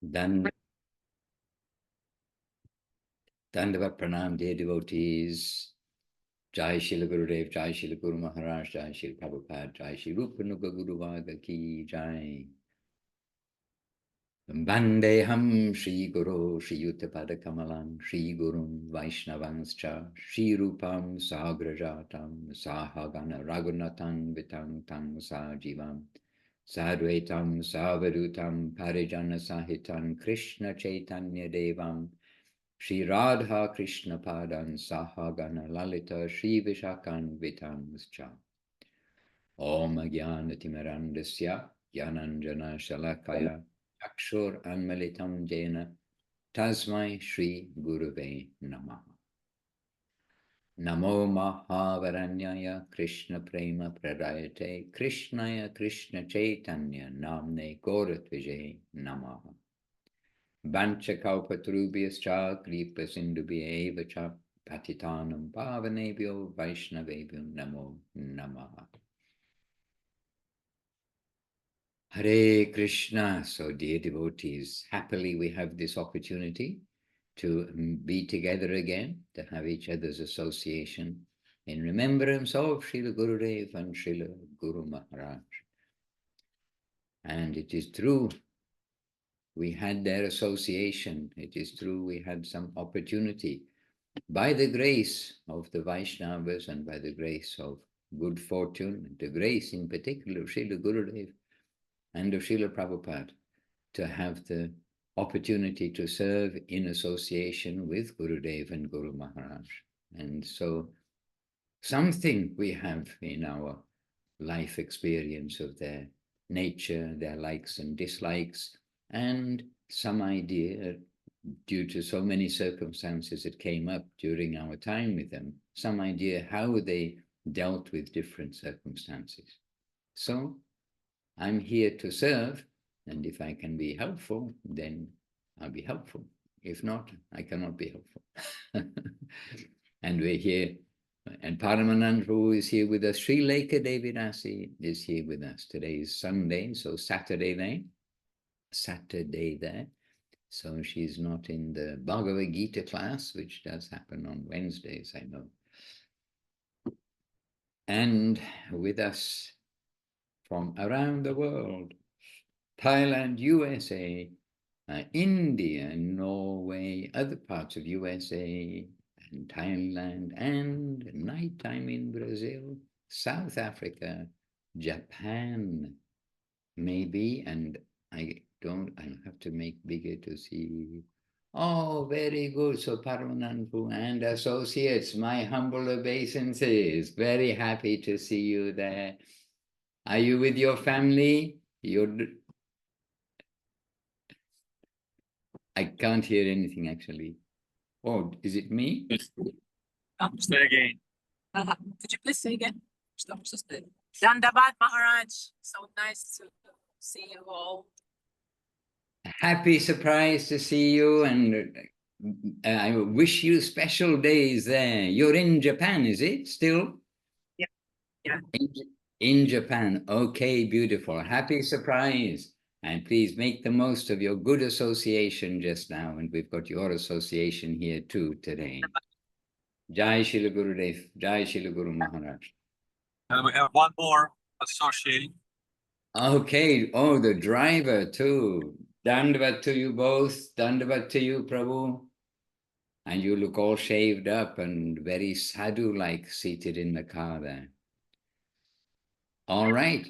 Dandavat Pranam, dear devotees. Jai Srila Gurudev, Jai Srila Guru Maharaj, Jai Srila Prabhupada, Jai Srila Rupanuga Guru Vaga Ki Jai. Vandeham Shri Guru Shri Yuttapada Kamalam Shri Gurum Vaishnavanscha Shri Rupam Sagrajatam Sahagana Raghunatang Vitang Tang Sajivam Sadvaitam Savadutam Parijana Sahitam Krishna Chaitanya Devam Shri Radha Krishna Padan Sahagana Lalita Shri Vishakan Vitangscha Om Jnana Timirandasya Jnananjana Shalakaya Akshur Anmalitam Jena Tasmai Shri Guruve Namaha. Namo Mahavaranyaya Krishna Prema Pradayate Krishnaya Krishna Chaitanya Namne Goratvijay Namaha. Vancha Kalpatarubhyascha Kripa Sindhubhya Cha Patitanam Pavanebhyo Vaishnavebhyo Namo Namaha. Hare Krishna. So dear devotees, happily we have this opportunity to be together again, to have each other's association in remembrance of Srila Gurudev and Srila Guru Maharaj. And it is true, we had their association. It is true, we had some opportunity by the grace of the Vaishnavas and by the grace of good fortune, and the grace in particular of Srila Gurudev and of Srila Prabhupada, to have the opportunity to serve in association with Gurudev and Guru Maharaj. And so something we have in our life experience of their nature, their likes and dislikes, and some idea, due to so many circumstances that came up during our time with them, some idea how they dealt with different circumstances. So I'm here to serve, and if I can be helpful, then I'll be helpful. If not, I cannot be helpful. And we're here, and Paramanand Prabhu is here with us. Sri Lekha Devi Dasi is here with us. Today is Sunday, so Saturday there. So she's not in the Bhagavad Gita class, which does happen on Wednesdays, I know. And with us from around the world, Thailand, USA, India, Norway, other parts of USA, and Thailand, and nighttime in Brazil, South Africa, Japan, maybe, and I have to make bigger to see. Oh, very good. So Paramananpu and associates, my humble obeisances. Very happy to see you there. Are you with your family? I can't hear anything actually. Oh, is it me? Say again. Could you please say again? Vrndavan Maharaj, so nice to see you all. Happy surprise to see you, and I wish you special days there. You're in Japan, is it still? Yeah. In Japan. Okay, beautiful. Happy surprise. And please make the most of your good association just now. And we've got your association here too today. Jai Srila Gurudev, Jai Srila Guru Maharaj. We have one more associate. Okay, oh, the driver too. Dandavat to you both, Dandavat to you, Prabhu. And you look all shaved up and very sadhu-like seated in the car there. All right.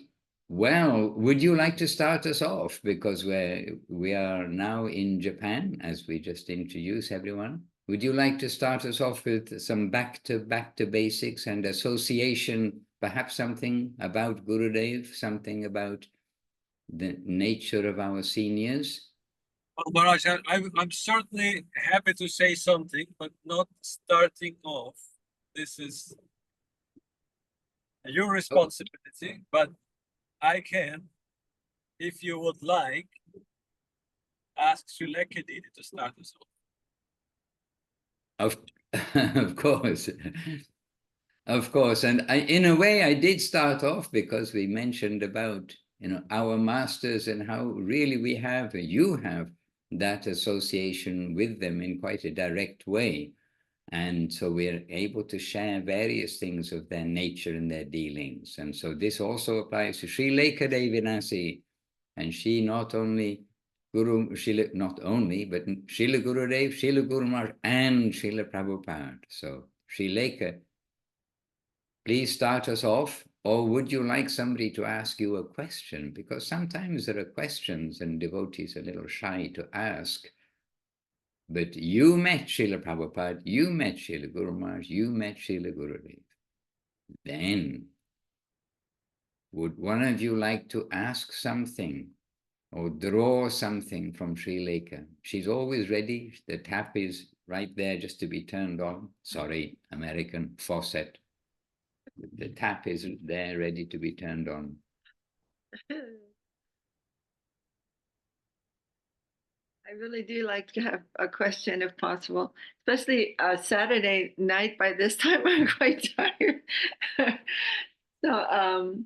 Well, would you like to start us off? Because we are now in Japan, as we just introduced everyone. Would you like to start us off with some back to basics and association, perhaps something about Gurudev, something about the nature of our seniors? Well, Maharaj, I'm certainly happy to say something, but not starting off. This is your responsibility, but I can, if you would like, ask Sri Lekha Devi to start us off. Of course. Of course. And in a way, I did start off because we mentioned about, our masters and how really you have that association with them in quite a direct way. And so we're able to share various things of their nature and their dealings. And so this also applies to Sri Lekha Devinasi. And she not only but Srila Gurudev, Srila Guru Maharaj, and Srila Prabhupada. So Sri Lekha, please start us off, or would you like somebody to ask you a question? Because sometimes there are questions and devotees are a little shy to ask. But you met Srila Prabhupada, you met Srila Guru Maharaj, you met Srila Gurudev. Then, would one of you like to ask something or draw something from Sri Lekha? She's always ready. The tap is right there just to be turned on. Sorry, American faucet. The tap is there ready to be turned on. I really do like to have a question if possible, especially Saturday night. By this time, I'm quite tired. So,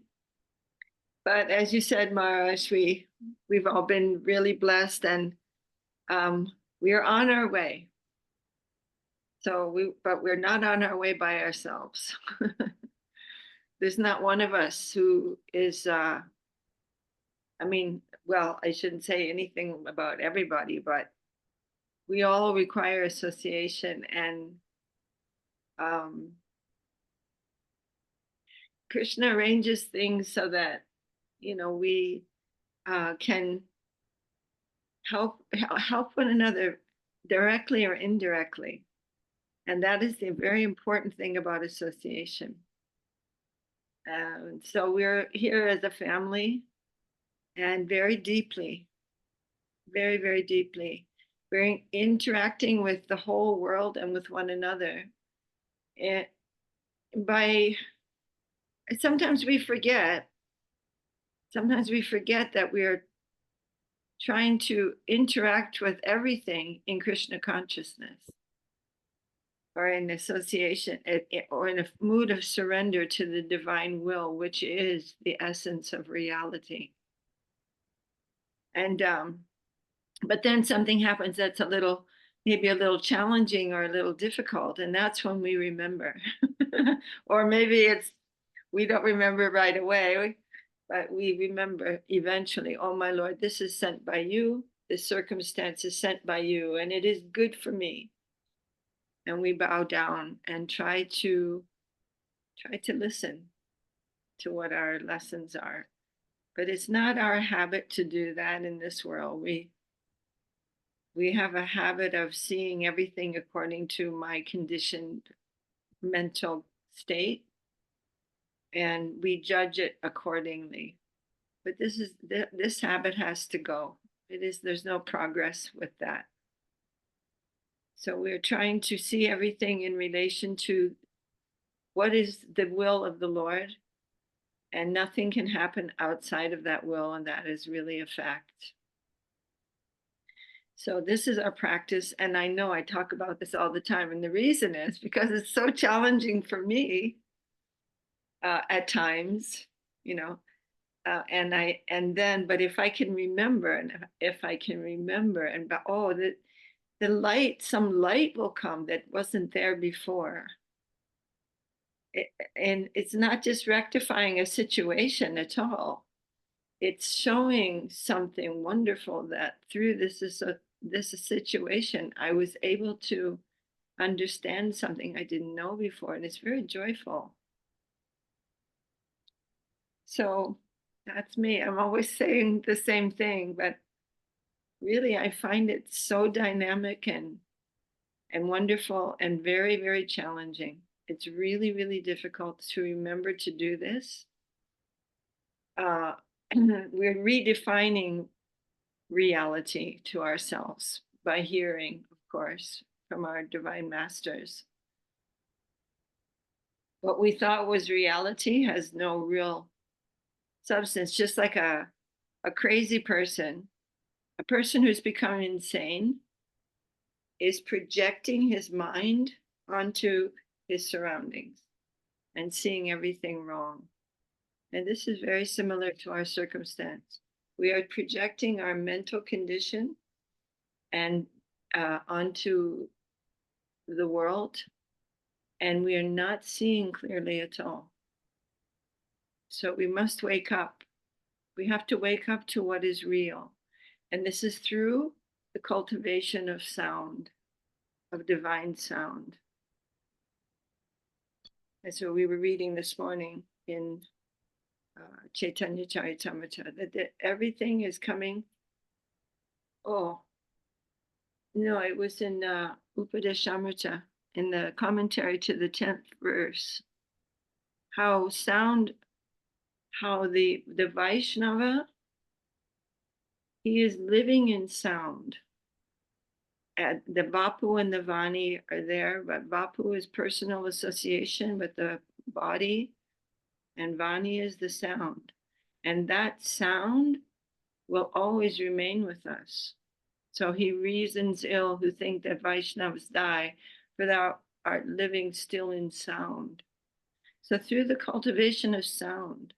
but as you said, Maharaj, we've all been really blessed, and we are on our way. But we're not on our way by ourselves. There's not one of us who is. Well, I shouldn't say anything about everybody, but we all require association, and Krishna arranges things so that we can help one another directly or indirectly, and that is the very important thing about association. So we're here as a family, and very deeply, very, very deeply, we're interacting with the whole world and with one another. And sometimes we forget that we're trying to interact with everything in Krishna consciousness, or in association, or in a mood of surrender to the divine will, which is the essence of reality. And but then something happens that's maybe a little challenging or a little difficult, and that's when we remember. Or maybe we don't remember right away, but we remember eventually. Oh my Lord, this is sent by you. This circumstance is sent by you, and it is good for me. And we bow down and try to listen to what our lessons are. But it's not our habit to do that in this world. We have a habit of seeing everything according to my conditioned mental state, and we judge it accordingly. But this habit has to go. There's no progress with that. So we're trying to see everything in relation to what is the will of the Lord, and nothing can happen outside of that will, and that is really a fact. So this is our practice, and I know I talk about this all the time, and the reason is because it's so challenging for me at times, but if I can remember, some light will come that wasn't there before. And it's not just rectifying a situation at all. It's showing something wonderful, that through this situation, I was able to understand something I didn't know before, and it's very joyful. So that's me. I'm always saying the same thing, but really I find it so dynamic and wonderful and very, very challenging. It's really, really difficult to remember to do this. We're redefining reality to ourselves by hearing, of course, from our divine masters. What we thought was reality has no real substance, just like a crazy person, a person who's become insane is projecting his mind onto his surroundings and seeing everything wrong. And this is very similar to our circumstance. We are projecting our mental condition and onto the world, and we are not seeing clearly at all. So we must wake up. We have to wake up to what is real. And this is through the cultivation of sound, of divine sound. And so we were reading this morning in Chaitanya Charitamrita that everything is coming. Oh, no, it was in Upadeshamrita, in the commentary to the 10th verse. How the Vaishnava, he is living in sound. The Vapu and the Vani are there, but Vapu is personal association with the body, and Vani is the sound. And that sound will always remain with us. So he reasons ill who think that Vaishnavas die, for thou art living still in sound. So through the cultivation of sound,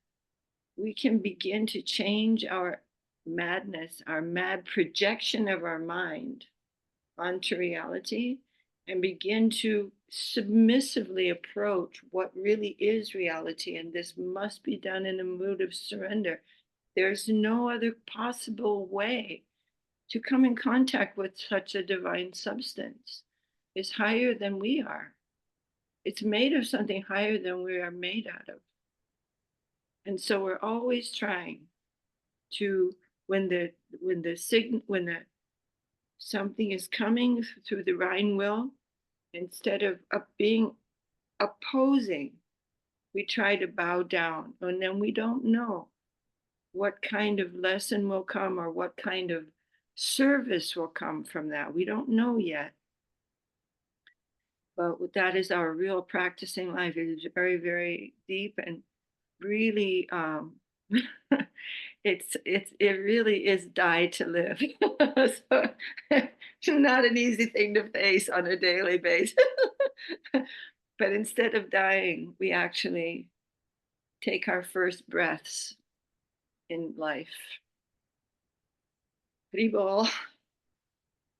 we can begin to change our madness, our mad projection of our mind onto reality, and begin to submissively approach what really is reality. And this must be done in a mood of surrender. There's no other possible way to come in contact with such a divine substance. It's higher than we are. It's made of something higher than we are made out of. And so we're always trying to, when something is coming through the Rhine will, instead of being opposing, we try to bow down, and then we don't know what kind of lesson will come or what kind of service will come from that. We don't know yet. But that is our real practicing life. It is very, very deep and really, it really is die to live. So it's not an easy thing to face on a daily basis. But instead of dying, we actually take our first breaths in life. Haribol.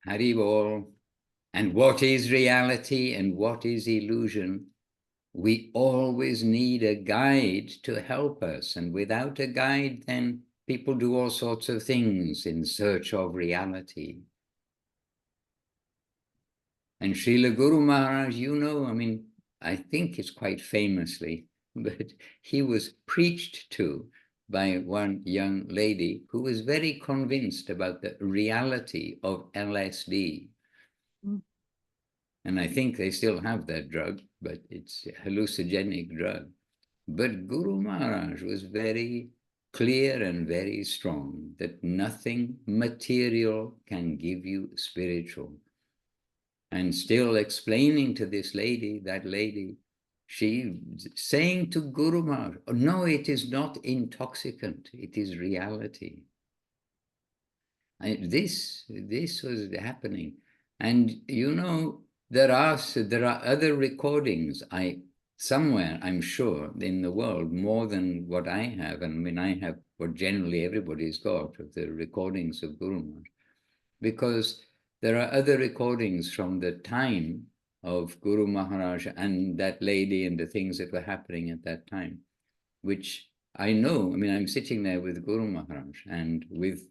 Haribol. And what is reality and what is illusion? We always need a guide to help us. And without a guide, then people do all sorts of things in search of reality. And Srila Guru Maharaj, I think it's quite famously, but he was preached to by one young lady who was very convinced about the reality of LSD. And I think they still have that drug, but it's a hallucinogenic drug. But Guru Maharaj was very clear and very strong that nothing material can give you spiritual. And still explaining to this lady, she saying to Guru Maharaj, oh, no, it is not intoxicant, it is reality. And this was happening. And there are other recordings, somewhere, I'm sure, in the world, more than what I have. And I have what generally everybody's got of the recordings of Guru Maharaj. Because there are other recordings from the time of Guru Maharaj and that lady and the things that were happening at that time, which I know. I'm sitting there with Guru Maharaj and with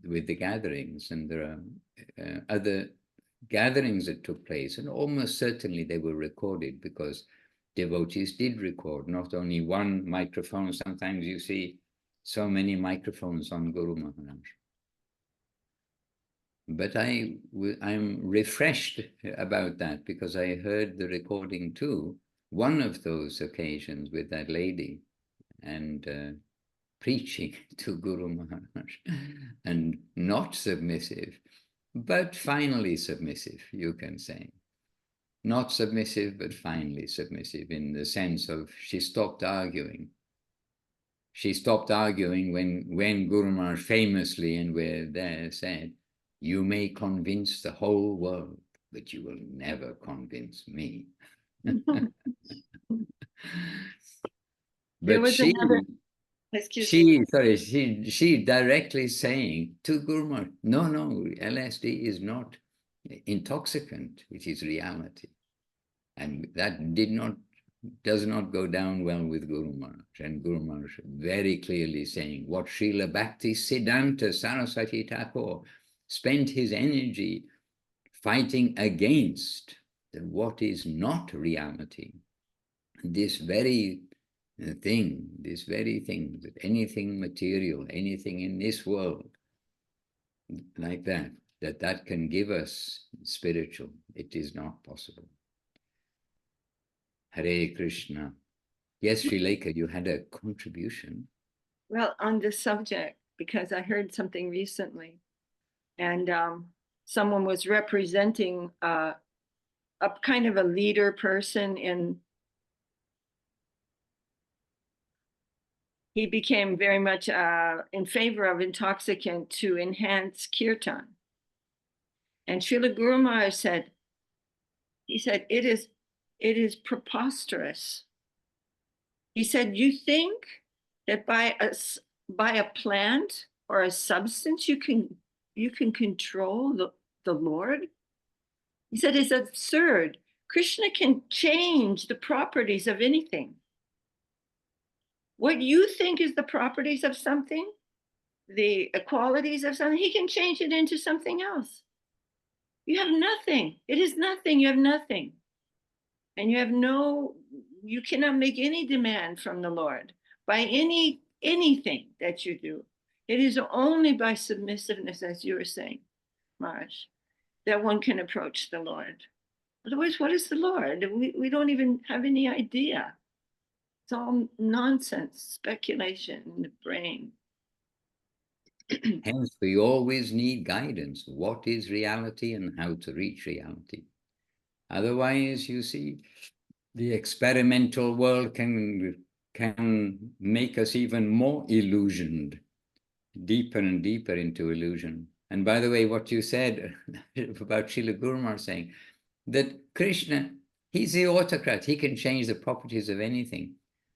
the gatherings, and there are other gatherings that took place, and almost certainly they were recorded because devotees did record, not only one microphone. Sometimes you see so many microphones on Guru Maharaj. But I'm refreshed about that because I heard the recording too, one of those occasions with that lady, and preaching to Guru Maharaj, and not submissive, but finally submissive, you can say. Not submissive, but finally submissive, in the sense of she stopped arguing. She stopped arguing when Guru Maharaj famously, and we're there, said, you may convince the whole world, but you will never convince me. There was Excuse me. She directly saying to Guru Maharaj, no, LSD is not intoxicant, it is reality. And that does not go down well with Guru Maharaj. And Guru Maharaj very clearly saying what Srila Bhakti Siddhanta Saraswati Thakur spent his energy fighting against what is not reality. This very thing, that anything material, anything in this world, like that can give us spiritual, it is not possible. Hare Krishna. Yes, Srileka, you had a contribution. Well, on this subject, because I heard something recently, and someone was representing a kind of a leader person he became very much in favor of intoxicant to enhance kirtan. And Srila Guru Maharaj said, it is preposterous. He said, you think that by a plant or a substance you can control the Lord? He said, it's absurd. Krishna can change the properties of anything. What you think is the properties of something, the qualities of something, he can change it into something else. You have nothing. It is nothing. You have nothing. And you cannot make any demand from the Lord by anything that you do. It is only by submissiveness, as you were saying, Maharaj, that one can approach the Lord. Otherwise, what is the Lord? We don't even have any idea. It's all nonsense, speculation in the brain. Hence, we always need guidance. What is reality and how to reach reality? Otherwise, you see, the experimental world can make us even more illusioned, deeper and deeper into illusion. And by the way, what you said about Srila Guru Maharaj saying that Krishna, he's the autocrat, he can change the properties of anything.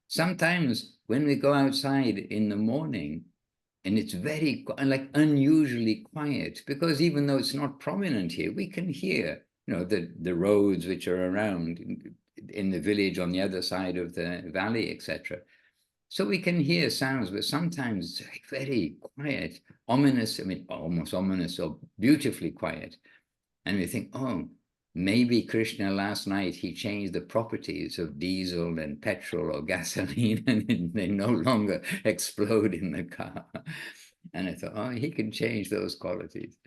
Sometimes when we go outside in the morning, and it's very unusually quiet, because even though it's not prominent here, we can hear, the roads which are around in the village on the other side of the valley, etc. So we can hear sounds, but sometimes it's very quiet, ominous, almost ominous or beautifully quiet. And we think, oh, maybe Krishna last night, he changed the properties of diesel and petrol or gasoline, and they no longer explode in the car. And I thought, oh, he can change those qualities.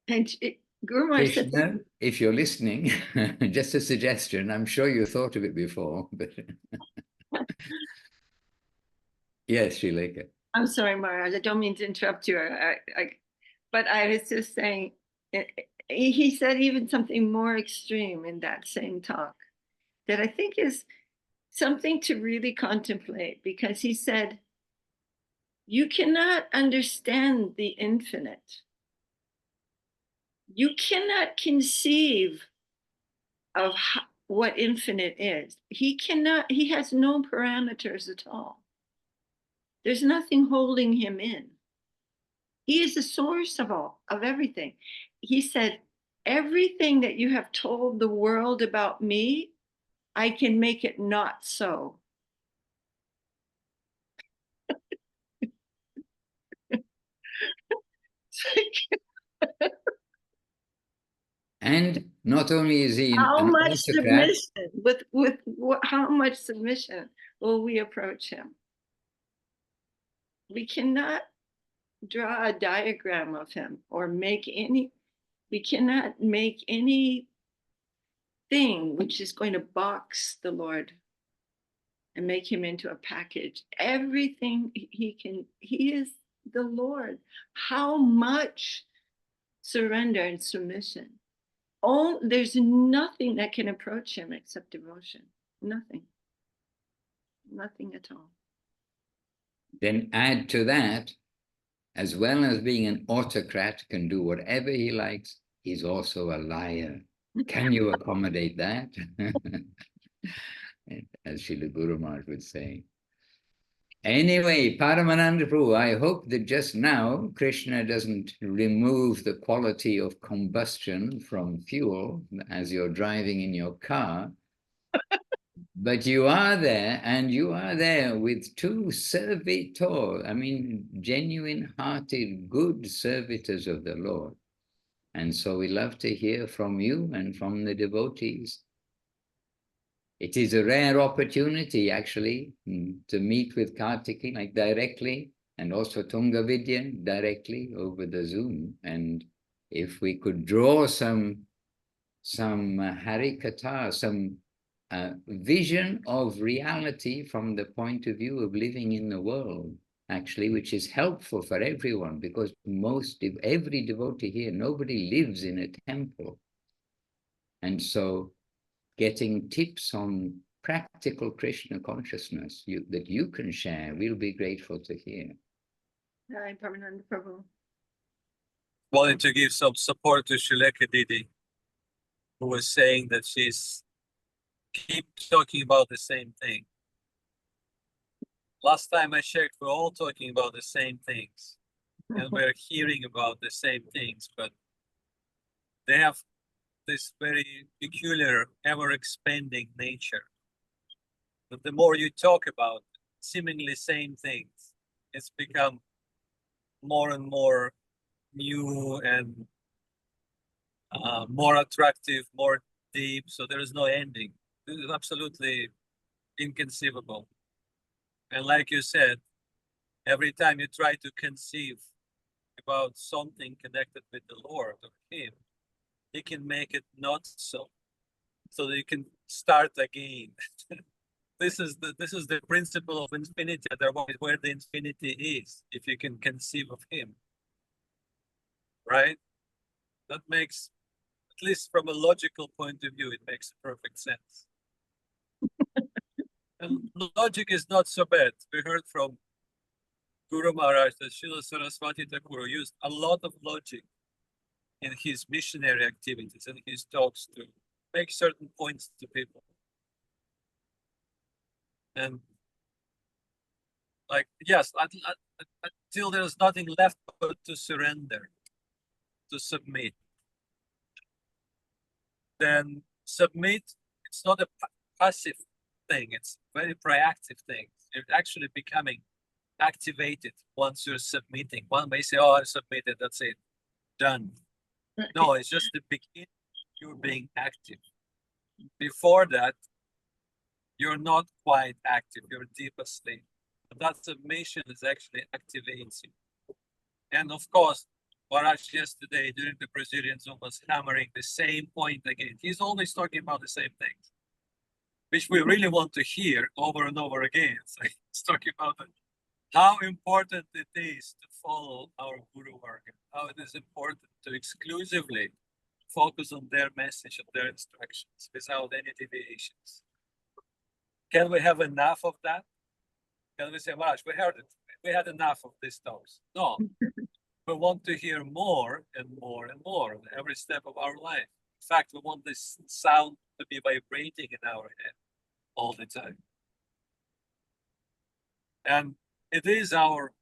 And Guru Maharaj said, Krishna, if you're listening, just a suggestion. I'm sure you thought of it before, but yes, Srileka. I'm sorry, Maharaj, I don't mean to interrupt you. But I was just saying, he said even something more extreme in that same talk that I think is something to really contemplate, because he said, you cannot understand the infinite. You cannot conceive of what infinite is. He has no parameters at all. There's nothing holding him in. He is the source of everything. He said, everything that you have told the world about me, I can make it not so. And not only is he How an much autocrat, submission, how much submission will we approach him? We cannot draw a diagram of him or we cannot make anything which is going to box the Lord and make him into a package. Everything he is the Lord. How much surrender and submission? There's nothing that can approach him except devotion. Nothing at all. then add to that, as well as being an autocrat, can do whatever he likes, he's also a liar. Can you accommodate that? As Srila Guru Maharaj would say. Anyway, Paramananda Prabhu, I hope that just now Krishna doesn't remove the quality of combustion from fuel as you're driving in your car. But you are there, and you are there with two servitors, I mean, genuine-hearted, good servitors of the Lord. And so we love to hear from you and from the devotees. It is a rare opportunity, actually, to meet with Kartiki, like directly, and also Tunga Vidya directly over the Zoom. And if we could draw some Harikatha, some vision of reality from the point of view of living in the world, actually, which is helpful for everyone, because every devotee here, nobody lives in a temple. And so getting tips on practical Krishna consciousness that you can share, we'll be grateful to hear. Hi, Paramananda Prabhu. Wanted to give some support to Srileka Didi, who was saying that she's keep talking about the same thing. Last time I checked, we're all talking about the same things, and we're hearing about the same things, but they have this very peculiar, ever-expanding nature. But the more you talk about seemingly same things, it's become more and more new and more attractive, more deep, so there is no ending. This is absolutely inconceivable. And like you said, every time you try to conceive about something connected with the Lord or Him, He can make it not so that you can start again. This is the principle of infinity, otherwise where the infinity is, if you can conceive of Him. Right? That makes, at least from a logical point of view, it makes perfect sense. And logic is not so bad. We heard from Guru Maharaj that Srila Saraswati Thakur used a lot of logic in his missionary activities and his talks to make certain points to people. And like, yes, until there's nothing left but to surrender, to submit. Then submit, it's not a passive thing, it's a very proactive thing. You're actually becoming activated once you're submitting. One may say, oh, I submitted, that's it, done. No, it's just the beginning, you're being active. Before that, you're not quite active, you're deep asleep. But that submission is actually activating you. And of course, Maharaj yesterday during the Brazilian Zoom was hammering the same point again. He's always talking about the same things, which we really want to hear over and over again. So he's talking about how important it is to follow our Guru Varga, how it is important to exclusively focus on their message and their instructions without any deviations. Can we have enough of that? Can we say, Maharaj, we heard it. We had enough of these talks. No, we want to hear more and more and more in every step of our life. In fact, we want this sound to be vibrating in our head all the time. And it is our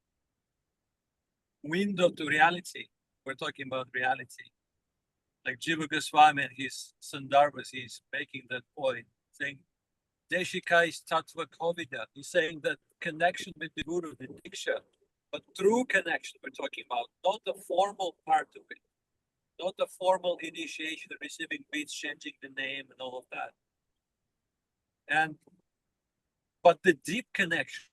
window to reality. We're talking about reality. Like Jiva Goswami and his Sundarbas, he's making that point, saying, Deshika is Tattva Kovida. He's saying that connection with the Guru, the Diksha, but true connection we're talking about, not the formal part of it, not the formal initiation, receiving beads, changing the name and all of that. But the deep connection,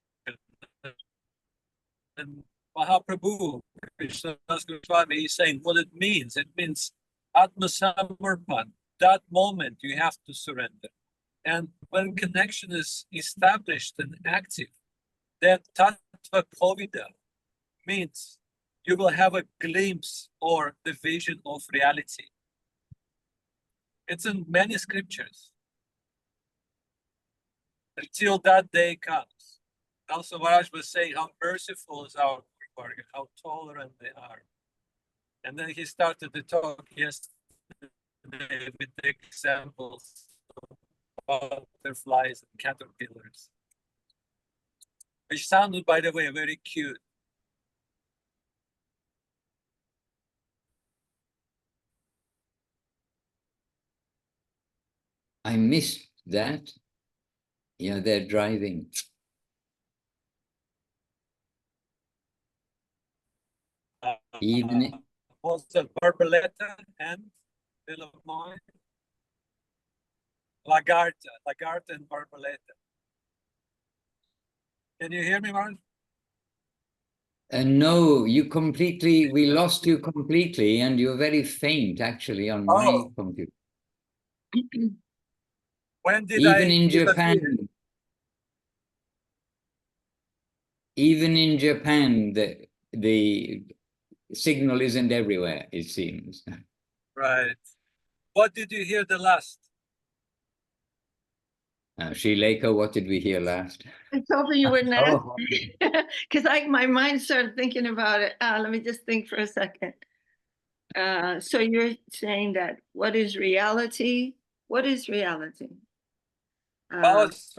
and Mahaprabhu, Krishna Goswami, he's saying what it means. It means Atma Samarpan. That moment you have to surrender. And when connection is established and active, then Tattva Kovida means you will have a glimpse or the vision of reality. It's in many scriptures. Until that day comes. Also, Maharaj was saying how merciful is our Guru Varga, how tolerant they are. And then he started the talk yesterday with the examples of butterflies and caterpillars. which sounded, by the way, very cute. I missed that. Yeah, they're driving. Evening. Was the Barbaretta and Villamoi? Lagarta and Barbaretta. Can you hear me, Mark? No, we lost you completely, and you're very faint actually on my Oh. computer. When did Even I in disappear? Japan, the signal isn't everywhere, it seems. Right. What did you hear the last? Sri Lanka, what did we hear last? I was hoping you wouldn't ask Oh. because my mind started thinking about it. Let me just think for a second. So you're saying that what is reality? What is reality? I was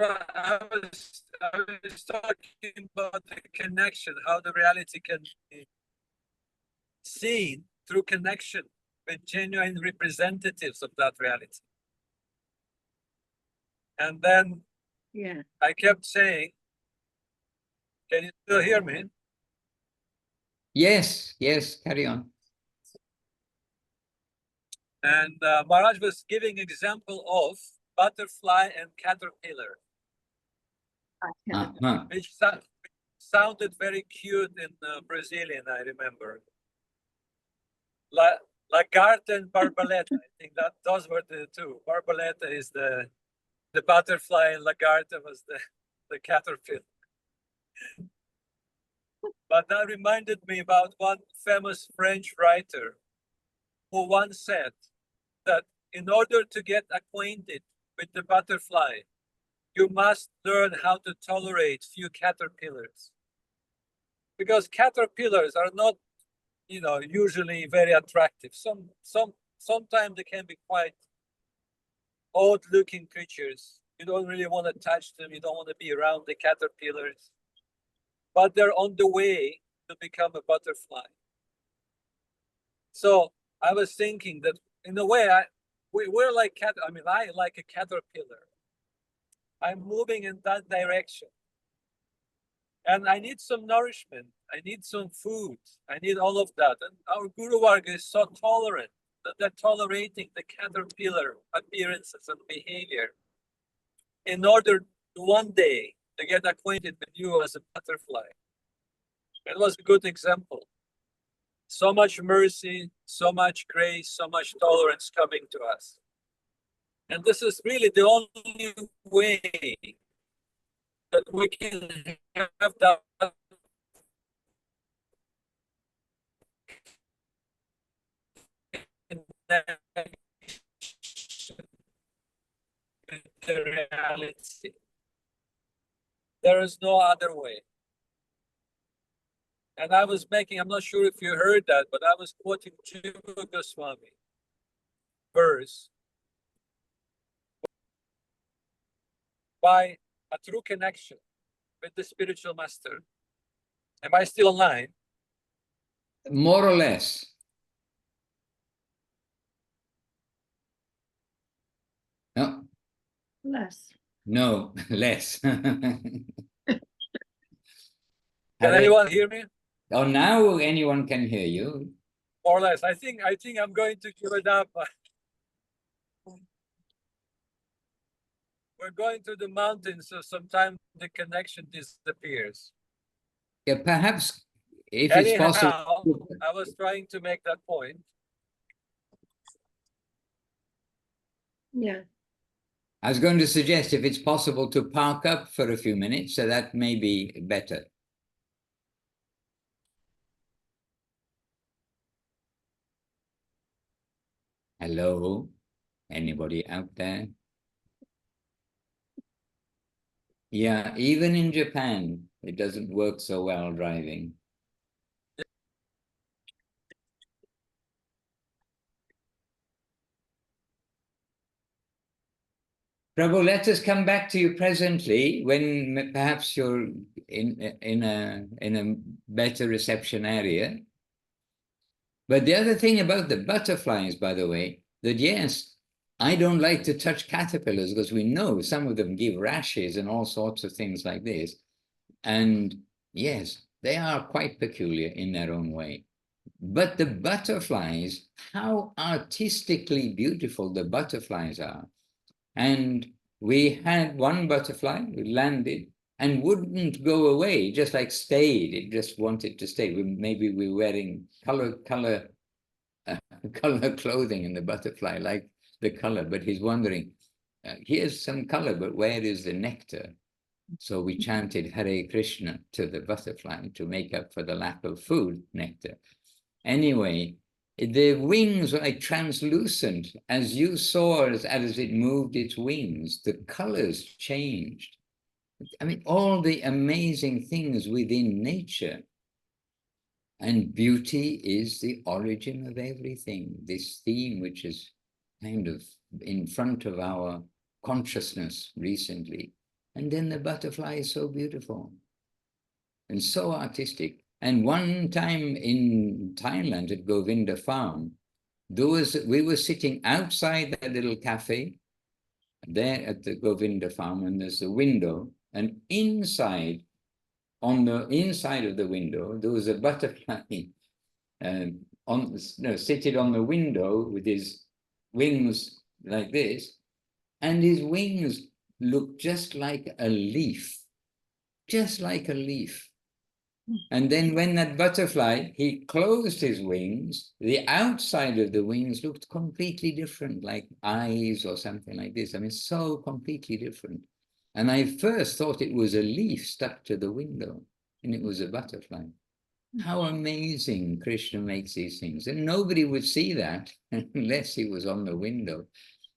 talking about the connection, how the reality can be seen through connection with genuine representatives of that reality. And then yeah, I kept saying, can you still hear me? Yes, carry on. And Maharaj was giving example of butterfly and caterpillar, which sounded very cute in Brazilian, I remember. Lagarta and Barbaretta, I think that those were the two. Barbaretta is the butterfly and Lagarta was the caterpillar. But that reminded me about one famous French writer who once said that in order to get acquainted with the butterfly, you must learn how to tolerate few caterpillars. Because caterpillars are not, usually very attractive. Sometimes they can be quite odd-looking creatures. You don't really want to touch them. You don't want to be around the caterpillars. But they're on the way to become a butterfly. So I was thinking that in a way, we're like I like a caterpillar. I'm moving in that direction. And I need some nourishment. I need some food. I need all of that. And our Guru Varga is so tolerant that they're tolerating the caterpillar appearances and behavior in order to one day to get acquainted with you as a butterfly. It was a good example. So much mercy, so much grace, so much tolerance coming to us. And this is really the only way that we can have that the reality. There is no other way. And I was I'm not sure if you heard that, but I was quoting Jiva Goswami verse. By a true connection with the spiritual master. Am I still online? More or less. No. less. No, less. Can anyone hear me? Oh, now anyone can hear you. More or less. I think I'm going to give it up. We're going to the mountains, so sometimes the connection disappears. Yeah, perhaps if it's possible. I was trying to make that point. Yeah. I was going to suggest if it's possible to park up for a few minutes, so that may be better. Hello, anybody out there? Yeah, even in Japan, it doesn't work so well driving. Prabhu, let us come back to you presently when perhaps you're in a better reception area. But the other thing about the butterflies, by the way, that yes, I don't like to touch caterpillars because we know some of them give rashes and all sorts of things like this. And yes, they are quite peculiar in their own way. But the butterflies, how artistically beautiful the butterflies are. And we had one butterfly, we landed, and wouldn't go away, just like stayed. It just wanted to stay. Maybe we were wearing color clothing in the butterfly, like the color, but he's wondering, here's some color, but where is the nectar? So we chanted Hare Krishna to the butterfly to make up for the lack of food, nectar. Anyway, the wings were like translucent. As you saw, as it moved its wings, the colors changed. I mean, all the amazing things within nature. And beauty is the origin of everything. This theme, which is kind of in front of our consciousness recently. And then the butterfly is so beautiful and so artistic. And one time in Thailand at Govinda Farm, we were sitting outside that little cafe there at the Govinda Farm, and there's a window, and inside, on the inside of the window, there was a butterfly seated on the window with his wings like this, and his wings looked just like a leaf, just like a leaf. And then when that butterfly, he closed his wings, the outside of the wings looked completely different, like eyes or something like this. I mean, so completely different. And I first thought it was a leaf stuck to the window, and it was a butterfly. How amazing Krishna makes these things. And nobody would see that unless he was on the window.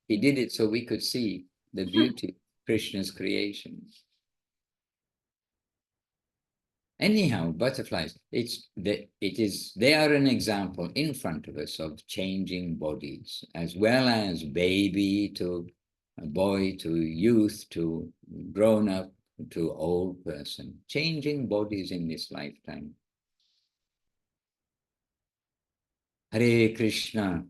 He did it so we could see the beauty of Krishna's creations. Anyhow, butterflies, they are an example in front of us of changing bodies, as well as baby to a boy to youth to grown up to old person, changing bodies in this lifetime. Hare Krishna.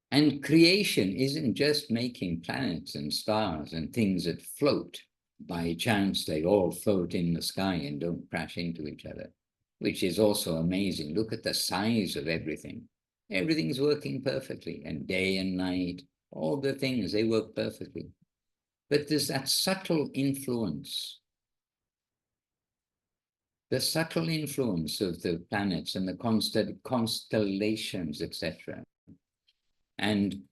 And creation isn't just making planets and stars and things that float. By chance, they all float in the sky and don't crash into each other, which is also amazing. Look at the size of everything. Everything's working perfectly, and day and night, all the things, they work perfectly. But there's that subtle influence. The subtle influence of the planets and the constellations, etc. And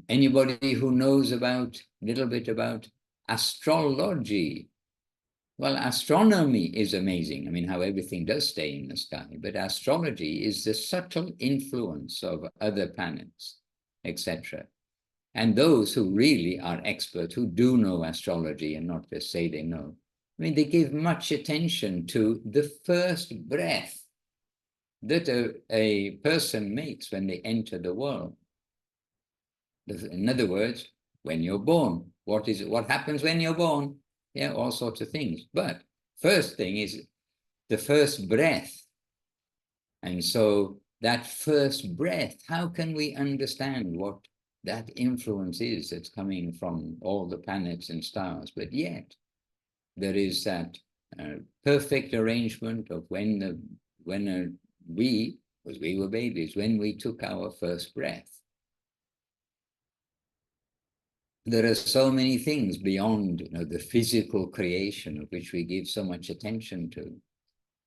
anybody who knows a little bit about astrology, well, astronomy is amazing. I mean, how everything does stay in the sky, but astrology is the subtle influence of other planets, etc. And those who really are expert, who do know astrology and not just say they know, I mean, they give much attention to the first breath that a person makes when they enter the world. In other words, when you're born, what happens when you're born? Yeah, all sorts of things. But first thing is the first breath. And so that first breath, how can we understand what that influence is that's coming from all the planets and stars? But yet there is that perfect arrangement of when we, because we were babies, when we took our first breath. There are so many things beyond the physical creation of which we give so much attention to.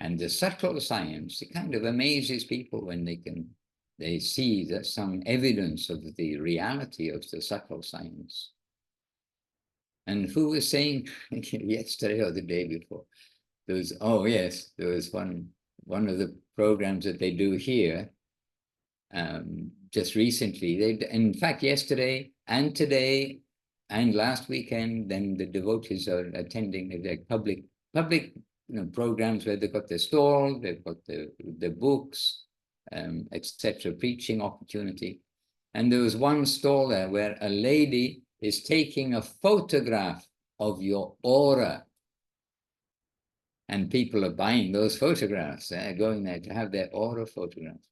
And the subtle science, it kind of amazes people when they see that some evidence of the reality of the subtle science. And who was saying yesterday or the day before, there was one of the programs that they do here just recently. In fact, yesterday and today and last weekend, then the devotees are attending their public programs where they've got their stall, they've got the books, etc., preaching opportunity. And there was one stall there where a lady is taking a photograph of your aura. And people are buying those photographs. They're going there to have their aura photographed.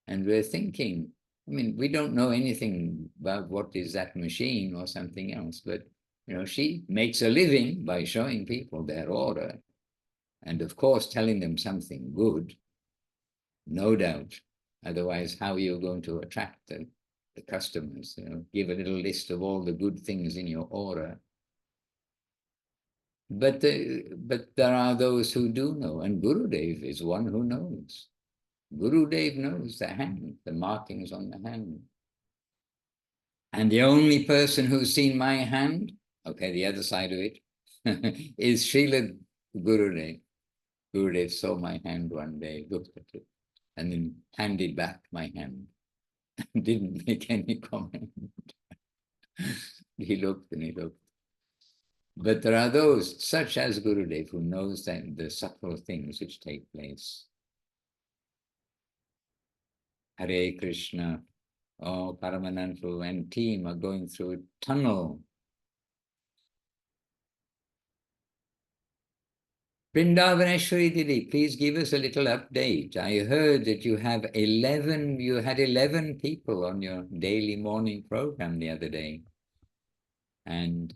And we're thinking, I mean, we don't know anything about what is that machine or something else, but, you know, she makes a living by showing people their aura. And of course, telling them something good, no doubt. Otherwise, how are you going to attract the customers? You know, give a little list of all the good things in your aura. But there are those who do know, and Gurudev is one who knows. Gurudev knows the hand, the markings on the hand. And the only person who's seen my hand, okay, the other side of it, is Srila Gurudev. Gurudev saw my hand one day, looked at it, and then handed back my hand. Didn't make any comment. He looked and he looked. But there are those, such as Gurudev, who knows that the subtle things which take place. Hare Krishna, oh, Paramananfu and team are going through a tunnel. Vrindavaneshwari Didi, please give us a little update. I heard that you had 11 people on your daily morning program the other day. And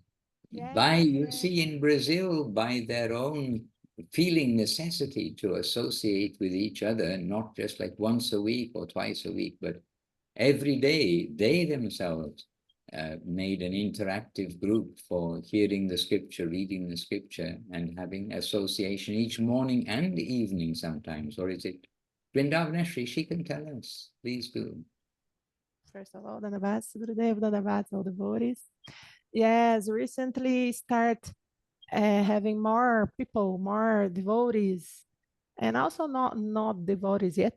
you see in Brazil, by their own feeling necessity to associate with each other, not just like once a week or twice a week, but every day, they themselves made an interactive group for hearing the scripture, reading the scripture, and having association each morning and evening sometimes. Or is it Vrindavaneshwari? She can tell us. Please do. First of all, Dhanavad, Gurudev, Dhanavad, all devotees. Yes, recently start having more people, more devotees, and also not devotees yet,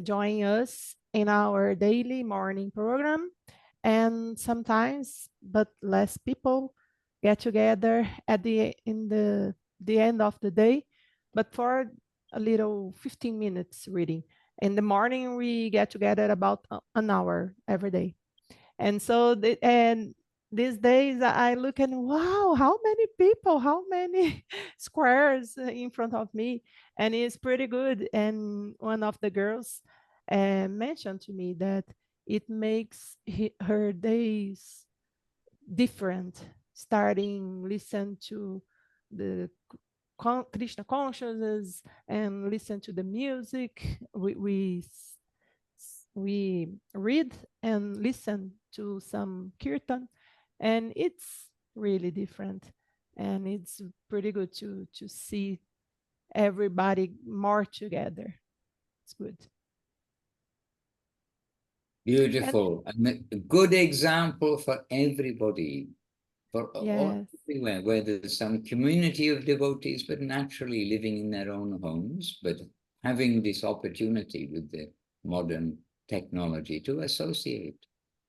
join us in our daily morning program. And sometimes, but less people get together at the end of the day, but for a little 15 minutes reading. In the morning, we get together about an hour every day. And so, these days I look and wow, how many people, how many squares in front of me, and it's pretty good. And one of the girls mentioned to me that it makes her days different, starting listen to the Krishna consciousness and listen to the music. We read and listen to some kirtan, and it's really different. And it's pretty good to see everybody more together. It's good. Beautiful. And a good example for everybody, for all, Yes. everywhere, where there's some community of devotees, but naturally living in their own homes, but having this opportunity with the modern technology to associate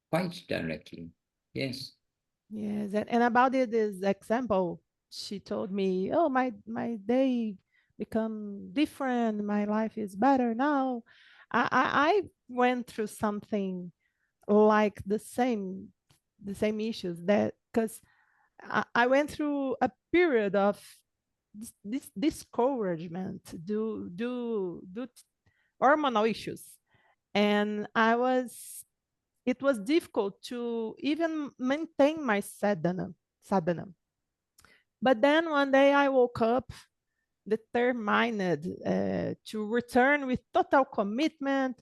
quite directly. Yes. Yes. And about this example, she told me, oh, my day become different. My life is better now. I went through something like the same issues, that because I went through a period of this discouragement due hormonal issues, and it was difficult to even maintain my sadhana. But then one day I woke up determined to return with total commitment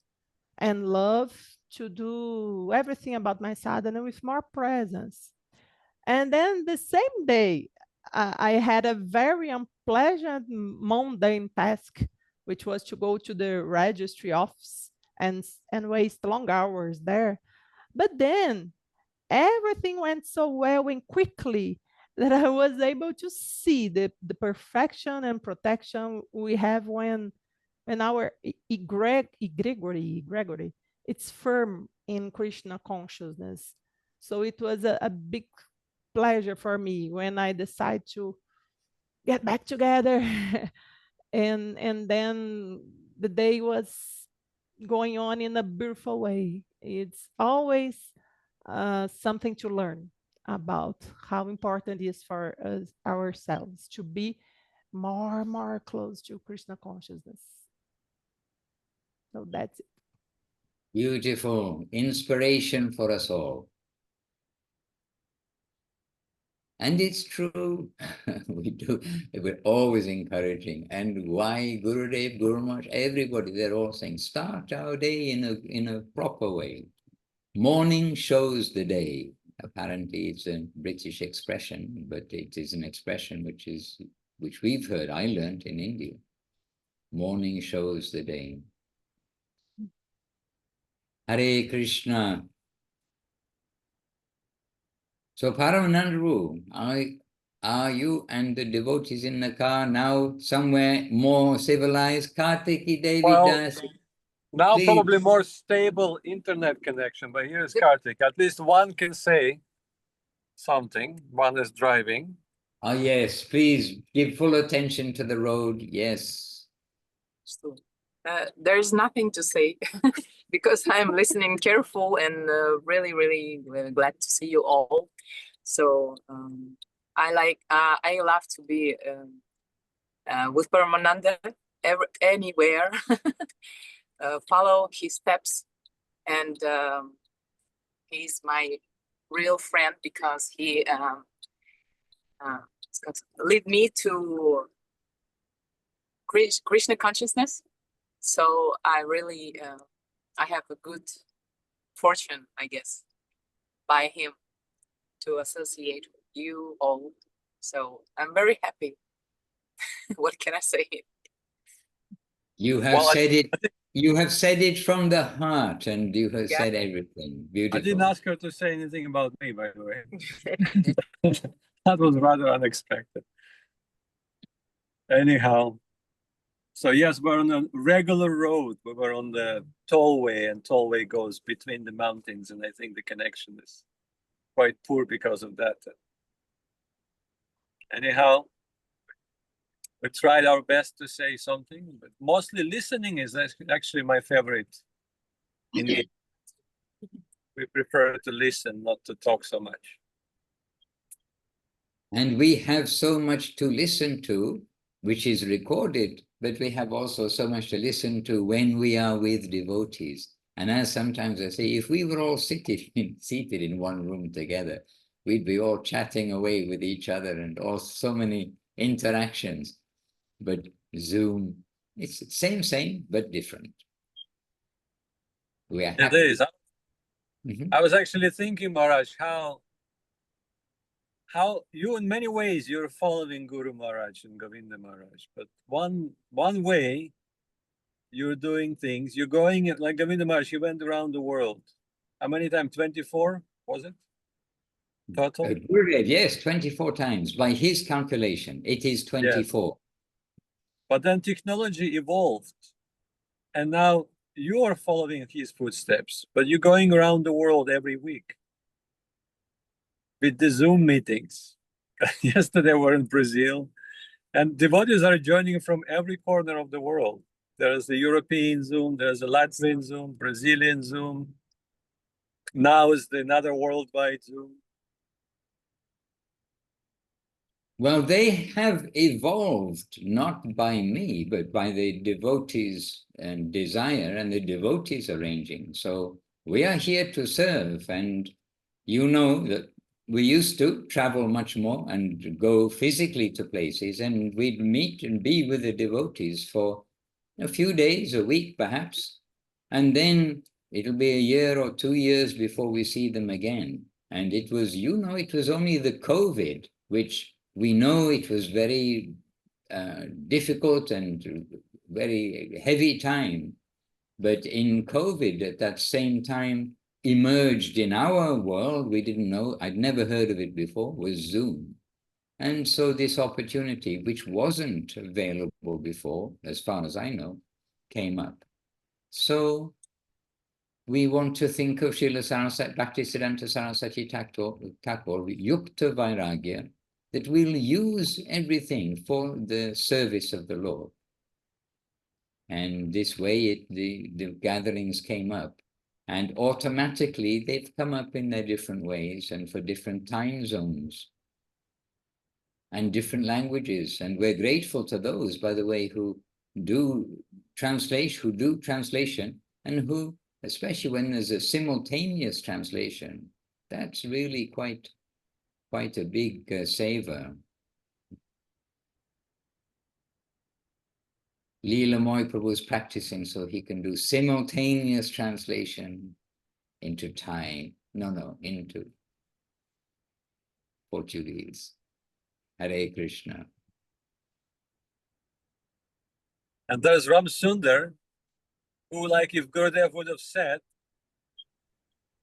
and love, to do everything about my sadhana with more presence. And then the same day, I had a very unpleasant, mundane task, which was to go to the registry office and waste long hours there. But then everything went so well and quickly that I was able to see the perfection and protection we have when our egregory, it's firm in Krishna consciousness. So it was a big pleasure for me when I decided to get back together. and then the day was going on in a beautiful way. It's always something to learn about how important it is for us ourselves to be more close to Krishna consciousness. So that's it. Beautiful inspiration for us all. And it's true, we're always encouraging. And why Gurudev, Guru Maharaj, everybody, they're all saying, start our day in a proper way. Morning shows the day. Apparently it's a British expression, but it is an expression which we've heard, I learned in India. Morning shows the day. Hare Krishna. So Paramanandaru, are you and the devotees in the car now somewhere more civilized? Kartiki Devi Well, Das. now Please. probably more stable internet connection, but here's Kartik. At least one can say something. One is driving. Oh yes, please give full attention to the road. Yes. So, there's nothing to say because I'm listening careful and really glad to see you all. So I love to be with Paramananda anywhere, follow his steps, and he's my real friend because he lead me to Krishna consciousness. So I really I have a good fortune, I guess, by him to associate with you all. So I'm very happy. What can I say? You have Well, said it. You have said it from the heart, and you have Yeah. said everything. Beautiful. I didn't ask her to say anything about me, by the way. That was rather unexpected. Anyhow, so yes, we're on a regular road. We were on the tollway, and tollway goes between the mountains, and I think the connection is quite poor because of that. Anyhow, we tried our best to say something, but mostly listening is actually my favorite. Indeed, we prefer to listen, not to talk so much. And we have so much to listen to, which is recorded, but we have also so much to listen to when we are with devotees. And as sometimes I say, if we were all seated in one room together, we'd be all chatting away with each other and all so many interactions. But Zoom, it's same, but different. We are happy. It is. I was actually thinking, Maharaj, how you, in many ways, you're following Guru Maharaj and Govinda Maharaj, but one way you're doing things, you're going like Govinda Maharaj, he went around the world. How many times? 24, was it? Total? Gurudev, yes, 24 times. By his calculation, it is 24. But then technology evolved, and now you are following his footsteps, but you're going around the world every week with the Zoom meetings. Yesterday we were in Brazil, and devotees are joining from every corner of the world. There's the European Zoom, there's a Latvian Zoom, Brazilian Zoom. Now is another worldwide Zoom. Well, they have evolved not by me, but by the devotees and desire and the devotees arranging. So we are here to serve, and you know that we used to travel much more and go physically to places, and we'd meet and be with the devotees for a few days, a week perhaps, and then it'll be a year or 2 years before we see them again. And it was, it was only the COVID, which we know it was very difficult and very heavy time. But in COVID, at that same time, emerged in our world, we didn't know, I'd never heard of it before, was Zoom. And so this opportunity, which wasn't available before, as far as I know, came up. So we want to think of Srila Saraswati, Bhaktisiddhanta Saraswati Thakur, Yukta Vairagya, that we'll use everything for the service of the Lord. And this way the gatherings came up. And automatically they've come up in their different ways and for different time zones and different languages. And we're grateful to those, by the way, who do translation and who, especially when there's a simultaneous translation, that's really quite a big savor. Leela Moy Prabhu is practicing so he can do simultaneous translation into Thai, into Portuguese. Hare Krishna. And there's Ram Sundar, who, like if Gurudev would have said,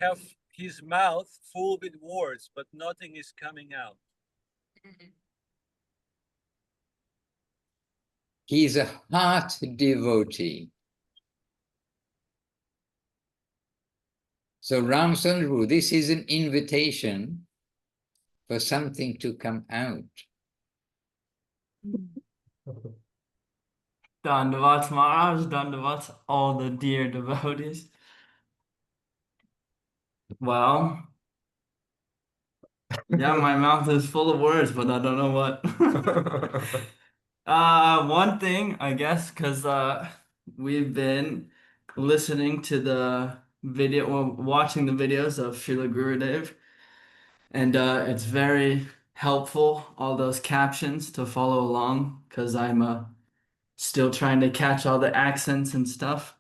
have his mouth full with words, but nothing is coming out. He's a heart devotee. So Ram Sundar, this is an invitation for something to come out. Dandavat Maharaj, Dandavat, all the dear devotees. Well, yeah, my mouth is full of words, but I don't know what. One thing, I guess, because we've been listening to the video, or watching the videos of Srila Gurudev, and it's very helpful, all those captions to follow along, because I'm still trying to catch all the accents and stuff.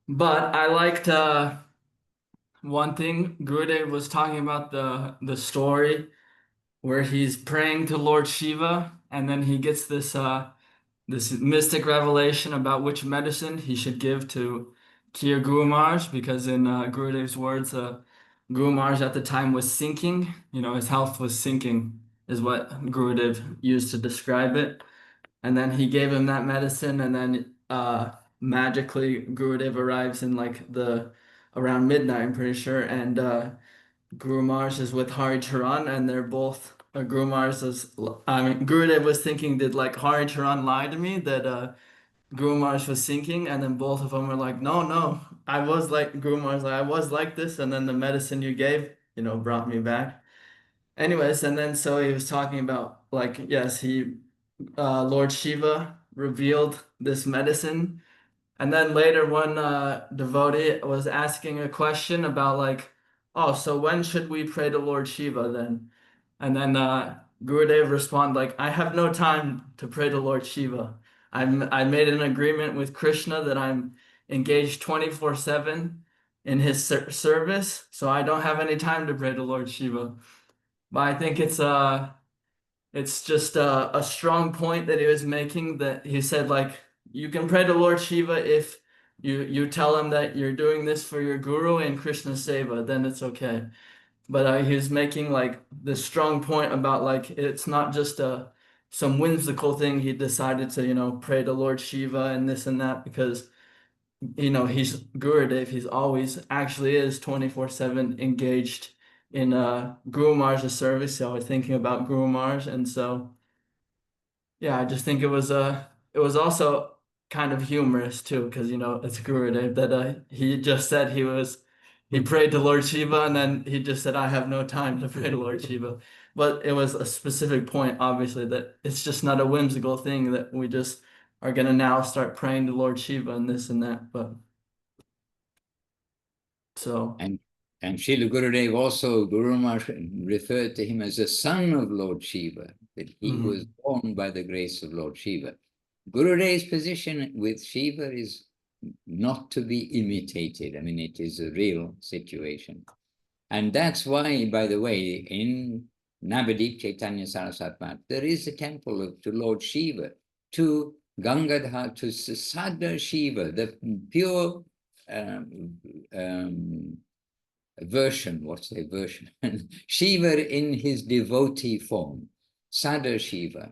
But I liked one thing Gurudev was talking about the story where he's praying to Lord Shiva, and then he gets this this mystic revelation about which medicine he should give to cure Guru Maharaj, because in Gurudev's words, Guru Maharaj at the time was sinking. You know, his health was sinking, is what Gurudev used to describe it. And then he gave him that medicine, and then magically Gurudev arrives in like around midnight, I'm pretty sure, and Guru Maharaj is with Hari Charan, and they're both Guru Maharaj is, Gurudev was thinking, did like Hari Charan lie to me that Guru Maharaj was sinking? And then both of them were like, no, I was like, Guru Maharaj, like, I was like this, and then the medicine you gave, brought me back. Anyways, and then so he was talking about like, yes, Lord Shiva revealed this medicine. And then later one devotee was asking a question about like, oh, so when should we pray to Lord Shiva then? And then Gurudev responded like, I have no time to pray to Lord Shiva. I made an agreement with Krishna that I'm engaged 24/7 in his service, so I don't have any time to pray to Lord Shiva. But I think it's just a strong point that he was making, that he said like, you can pray to Lord Shiva if you tell him that you're doing this for your guru and Krishna Seva, then it's okay. But he was making like this strong point about like, it's not just some whimsical thing. He decided to, pray to Lord Shiva and this and that because, he's Gurudev. He's always actually is 24/7 engaged in Guru Maharaj's service. So I was thinking about Guru Maharaj, and so yeah, I just think it was also kind of humorous too, because it's Gurudev that he just said he prayed to Lord Shiva, and then he just said, I have no time to pray to Lord Shiva. But it was a specific point, obviously, that it's just not a whimsical thing that we just are gonna now start praying to Lord Shiva and this and that. But so And Srila Gurudev also, Guru Maharaj referred to him as a son of Lord Shiva, that he was born by the grace of Lord Shiva. Gurudev's position with Shiva is not to be imitated. I mean, it is a real situation. And that's why, by the way, in Navadip Chaitanya Saraswat Math, there is a temple to Lord Shiva, to Gangadhar, to Sada Shiva, the pure version, what's the version? Shiva in his devotee form, Sada Shiva.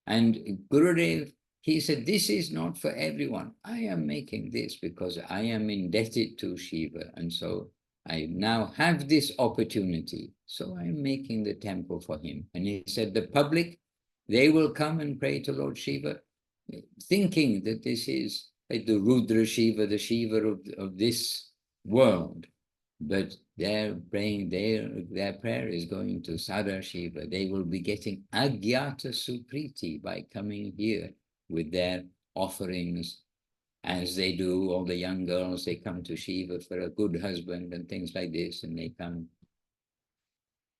And Gurudev, he said, this is not for everyone. I am making this because I am indebted to Shiva. And so I now have this opportunity. So I'm making the temple for him. And he said, the public, they will come and pray to Lord Shiva. thinking that this is like the Rudra Shiva, the Shiva of this world. But their praying, their prayer is going to Sada Shiva. They will be getting Agyata Supriti by coming here with their offerings, as they do. All the young girls, they come to Shiva for a good husband and things like this, and they come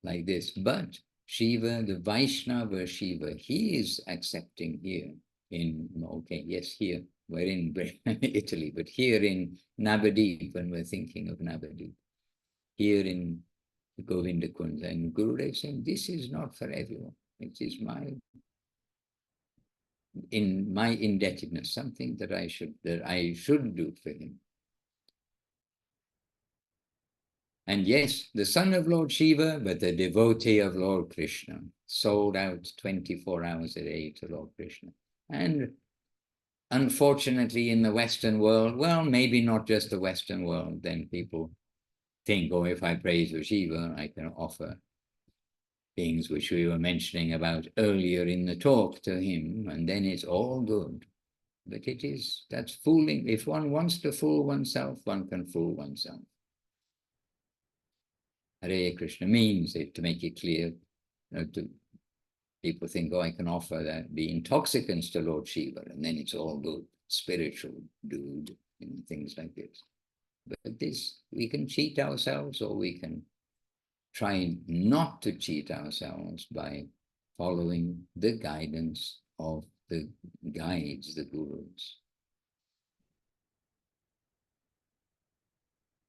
like this. But Shiva, the Vaishnava Shiva, he is accepting here in, okay, yes, here, we're in Italy, but here in Navadip, when we're thinking of Navadip, here in Govinda Kund, and Gurudev saying, this is not for everyone. It is my indebtedness, something that I should do for him. And yes, the son of Lord Shiva, but the devotee of Lord Krishna, sold out 24 hours a day to Lord Krishna. And unfortunately, in the Western world, well, maybe not just the Western world, then people think, oh, if I praise for Shiva, I can offer things which we were mentioning about earlier in the talk to him, and then it's all good. But that's fooling. If one wants to fool oneself, one can fool oneself. Hare Krishna means it, to make it clear, people think, oh, I can offer the intoxicants to Lord Shiva, and then it's all good, spiritual dude, things like this. But this, we can cheat ourselves, or we can try not to cheat ourselves by following the guidance of the guides, the gurus.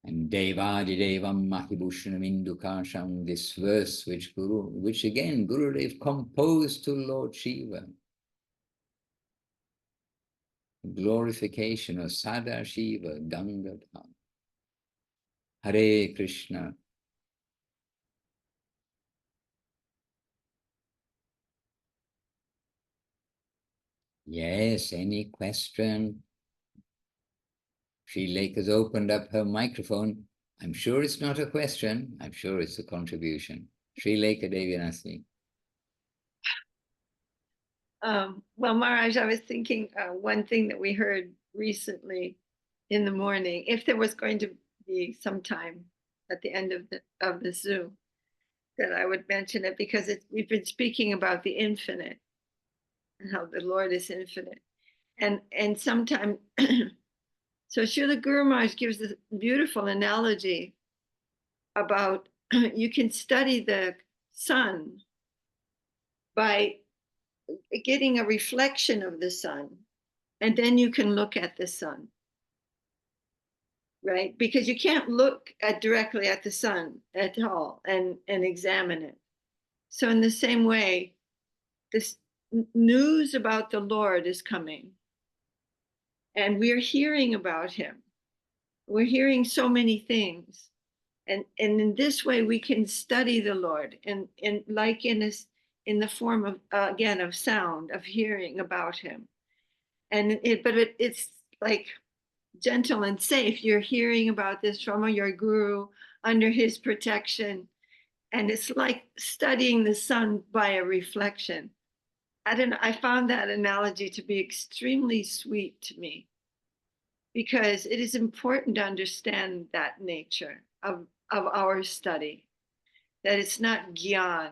And Devadi Devam Mahibhushanam Indukasham, this verse which again Gurudev composed to Lord Shiva. Glorification of Sada Shiva Gangadhar. Hare Krishna. Yes, any question? Sri Lake has opened up her microphone. I'm sure it's not a question. I'm sure it's a contribution. Sri Lake Devinasi. Well, Maharaj, I was thinking one thing that we heard recently in the morning, if there was going to be some time at the end of the Zoom, that I would mention it, because we've been speaking about the infinite and how the Lord is infinite. And sometime, so Srila Guru Maharaj gives this beautiful analogy about you can study the sun by getting a reflection of the sun, and then you can look at the sun, right? Because you can't look directly at the sun at all and examine it. So in the same way, this news about the Lord is coming, and we're hearing about him. We're hearing so many things, and in this way we can study the Lord, and like in the form of again of sound, of hearing about him, and it's like gentle and safe. You're hearing about this from your guru under his protection, and it's like studying the sun by a reflection. I found that analogy to be extremely sweet to me, because it is important to understand that nature of our study, that it's not gyan,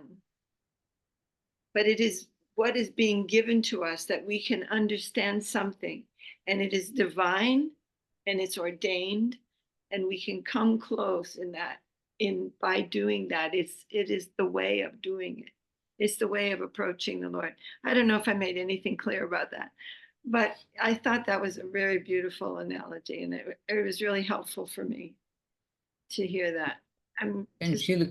but it is what is being given to us, that we can understand something, and it is divine, and it's ordained, and we can come close by doing that. It is the way of doing it. It's the way of approaching the Lord. I don't know if I made anything clear about that, but I thought that was a very beautiful analogy, and it was really helpful for me to hear that. And Srila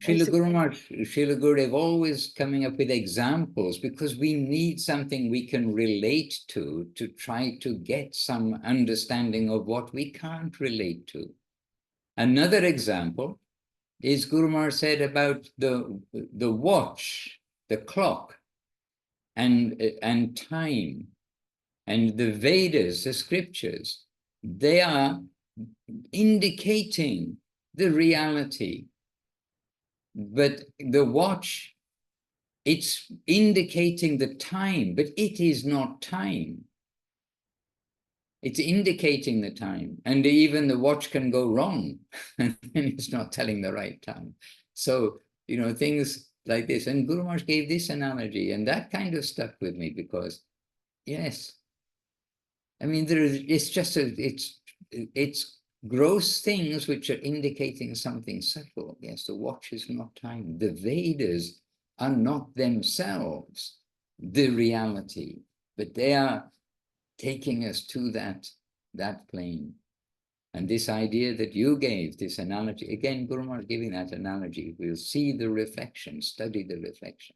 Guru Maharaj, Srila Gurudev always coming up with examples, because we need something we can relate to try to get some understanding of what we can't relate to. Another example is Guru Maharaj said about the watch, the clock, and time, and the Vedas, the scriptures. They are indicating the reality. But the watch It's indicating the time, but it is not time. It's indicating the time, and even the watch can go wrong and it's not telling the right time. So, things like this. And Guru Maharaj gave this analogy, and that kind of stuck with me because, yes, I mean, it's gross things which are indicating something subtle. Yes, the watch is not time. The Vedas are not themselves the reality, but they are taking us to that plane. And this idea that you gave, this analogy, again, Guru Maharaj giving that analogy, we'll see the reflection, study the reflection.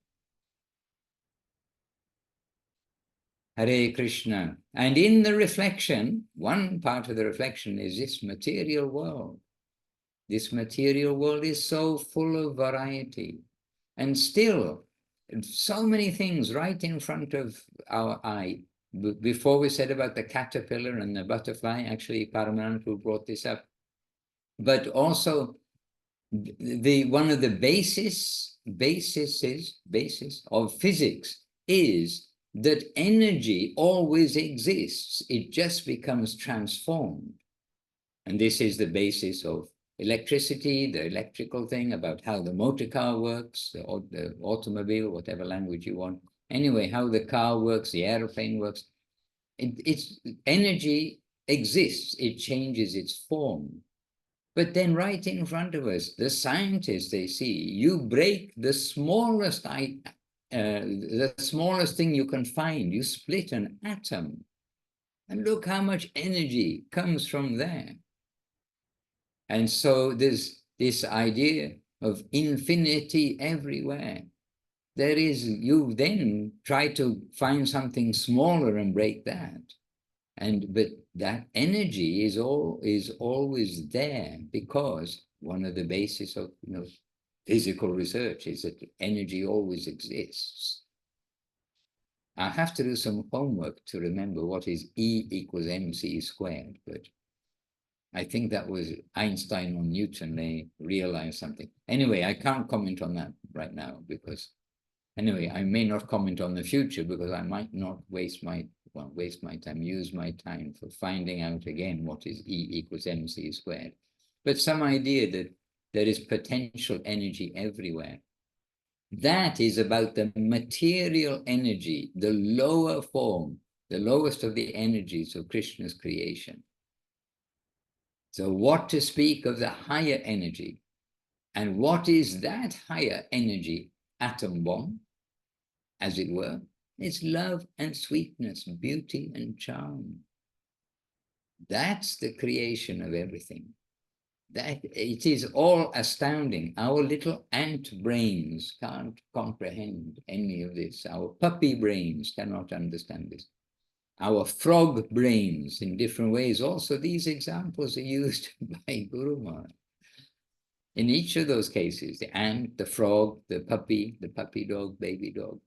Hare Krishna. And in the reflection, one part of the reflection is this material world. This material world is so full of variety. And still, so many things right in front of our eye. Before we said about the caterpillar and the butterfly, actually Paramananda brought this up. But also, one of the basis of physics is that energy always exists. It just becomes transformed. And this is the basis of electricity, the electrical thing, about how the motor car works, the automobile, whatever language you want. Anyway, how the car works, the airplane works. It's energy exists. It changes its form. But then right in front of us, the scientists, they see, you break the smallest thing you can find. You split an atom. And look how much energy comes from there. And so there's this idea of infinity everywhere. You then try to find something smaller and break that. But that energy is always there, because one of the bases of physical research is that energy always exists. I have to do some homework to remember what is E equals mc squared, but I think that was Einstein or Newton. They realized something. Anyway, I can't comment on that right now because, anyway, I may not comment on the future because I might not waste my time, use my time for finding out again what is E equals mc squared. But some idea that there is potential energy everywhere. That is about the material energy, the lower form, the lowest of the energies of Krishna's creation. So what to speak of the higher energy? And what is that higher energy atom bomb, as it were? It's love and sweetness, beauty and charm. That's the creation of everything. That it is all astounding. Our little ant brains can't comprehend any of this. Our puppy brains cannot understand this. Our frog brains in different ways. Also, these examples are used by Guru Maharaj. In each of those cases, the ant, the frog, the puppy dog, baby dog,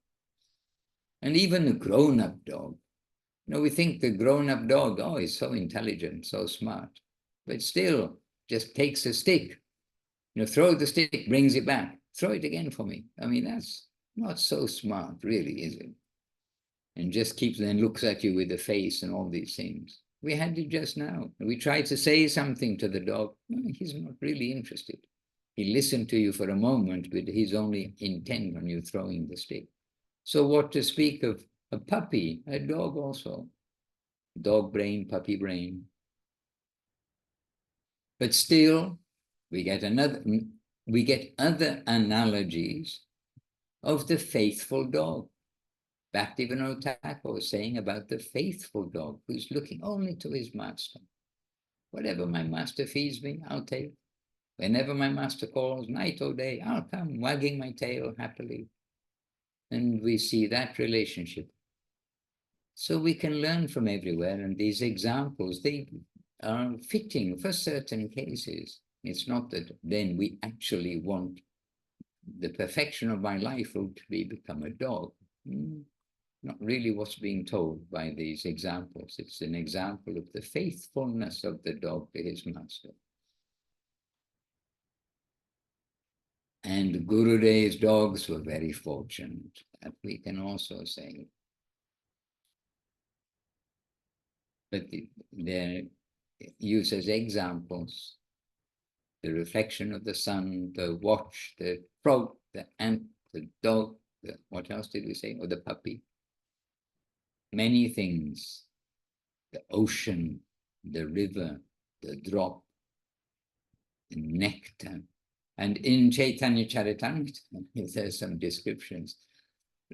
and even the grown-up dog. We think the grown-up dog, oh, he's so intelligent, so smart, but still just takes a stick, throw the stick, brings it back, throw it again for me. I mean, that's not so smart, really, is it? And just keeps and looks at you with the face and all these things. We had it just now. We tried to say something to the dog. He's not really interested. He listened to you for a moment, but he's only intent on you throwing the stick. So what to speak of a puppy, a dog also. Dog brain, puppy brain. But still, we get other analogies of the faithful dog. Bhaktivinoda Thakur was saying about the faithful dog who's looking only to his master. Whatever my master feeds me, I'll take. Whenever my master calls, night or day, I'll come, wagging my tail happily. And we see that relationship. So we can learn from everywhere, and these examples, they are fitting for certain cases. It's not that then we actually want the perfection of my life will become a dog. Not really what's being told by these examples. It's an example of the faithfulness of the dog to his master. And Gurudev's dogs were very fortunate, that we can also say. But they're used as examples. The reflection of the sun, the watch, the frog, the ant, the dog, what else did we say? Or the puppy. Many things. The ocean, the river, the drop, the nectar. And in Chaitanya Charitamrita, there's some descriptions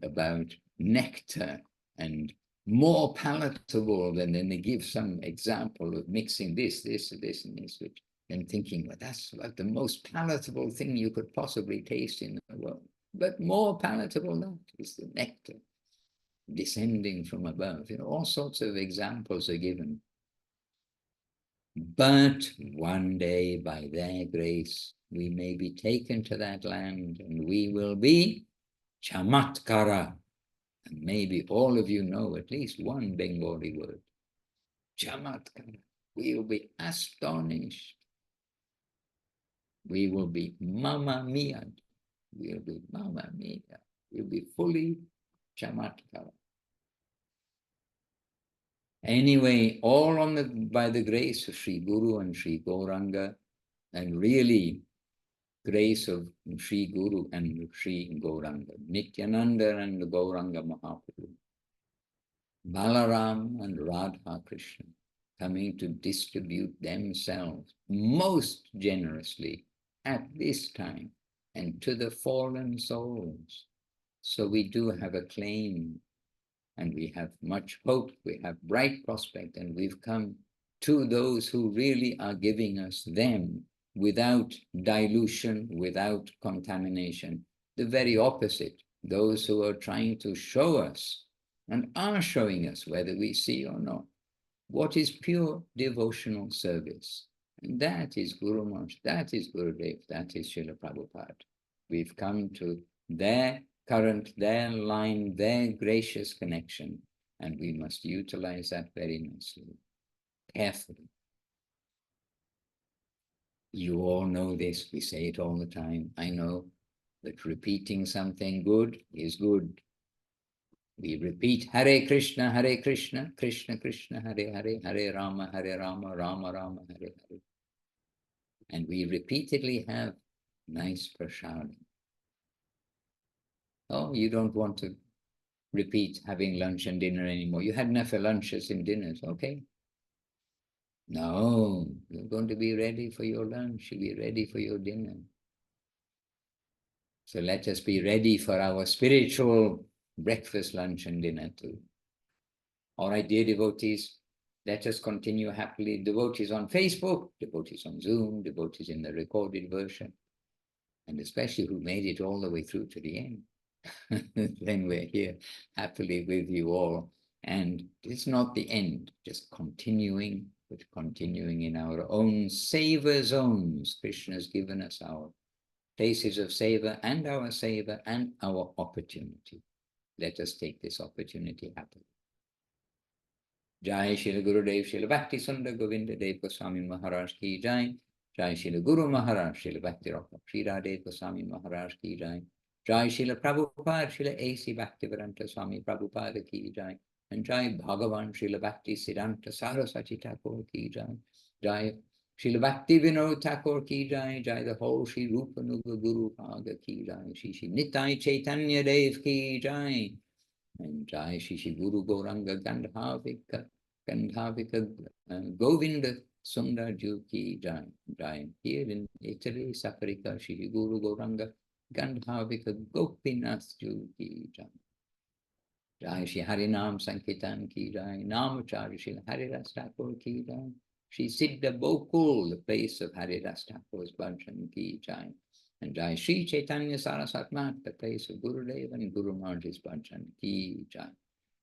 about nectar and more palatable than then they give some example of mixing this, and this, which and thinking, well, that's like the most palatable thing you could possibly taste in the world. But more palatable that is the nectar descending from above. You know, all sorts of examples are given. But one day, by their grace, we may be taken to that land and we will be chamatkara. And maybe all of you know at least one Bengali word. Chamatkara. We will be astonished. We will be mamma mia. We will be mamma mia. We will be fully chamatkara. Anyway, all on by the grace of Sri Guru and Sri Gauranga, and really grace of Sri Guru and Sri Gauranga, Nityananda and the Gauranga Mahaprabhu, Balaram and Radha Krishna, coming to distribute themselves most generously at this time and to the fallen souls. So we do have a claim and we have much hope, we have bright prospect, and we've come to those who really are giving us them without dilution, without contamination. The very opposite, those who are trying to show us and are showing us, whether we see or not, what is pure devotional service. And that is Guru Maharaj, that is Gurudev, that is Srila Prabhupada. We've come to their current, their line, their gracious connection, and we must utilize that very nicely, carefully. You all know this, we say it all the time. I know that repeating something good is good. We repeat Hare Krishna, Krishna Krishna, Hare Hare, Hare Rama, Rama Rama, Hare Hare. And we repeatedly have nice prasadam. Oh, you don't want to repeat having lunch and dinner anymore. You had enough lunches and dinners, okay? No, you're going to be ready for your lunch, you'll be ready for your dinner. So let us be ready for our spiritual breakfast, lunch, and dinner too. All right, dear devotees, let us continue happily. Devotees on Facebook, devotees on Zoom, devotees in the recorded version, and especially who made it all the way through to the end. Then we're here happily with you all. And it's not the end, just continuing, but continuing in our own seva zones. Krishna has given us our places of seva and our opportunity. Let us take this opportunity happily. Jai Srila Gurudev, Srila Bhakti Sundar Govinda Dev Goswami Maharaj ki Jai. Jai Srila Guru Maharaj, Srila Bhakti Srila Goswami Maharaj ki Jai. Jai Srila Prabhupada, Srila A.C. Bhaktivedanta Swami Prabhupada ki Jai. And Jai Bhagavan Srila Bhakti Siddhanta Saraswati Thakur ki Jai. Jai Srila Bhakti Vinod Thakur ki Jai. Jai the whole Sri Rupanuga Guru Bhaga ki Jai. Shri Nitai Chaitanya Dev ki Jai. And Jai Shri Guru Gauranga Gandhavika Govinda Sundar Ju ki Jai. Jai. Here in Italy, Saparika, Shri Guru Gauranga Gandhavika Gopinath Ju ki Jai. Jai Shri Harinam Sankirtan ki Jai. Namacharya Shri Haridas Thakur ki Jai. Shri Siddha Bokul, the place of Haridas Thakur's bhajan ki Jai. And Jai Shri Chaitanya Saraswat Mat, the place of Gurudev and Guru Maharaj's bhajan ki Jai.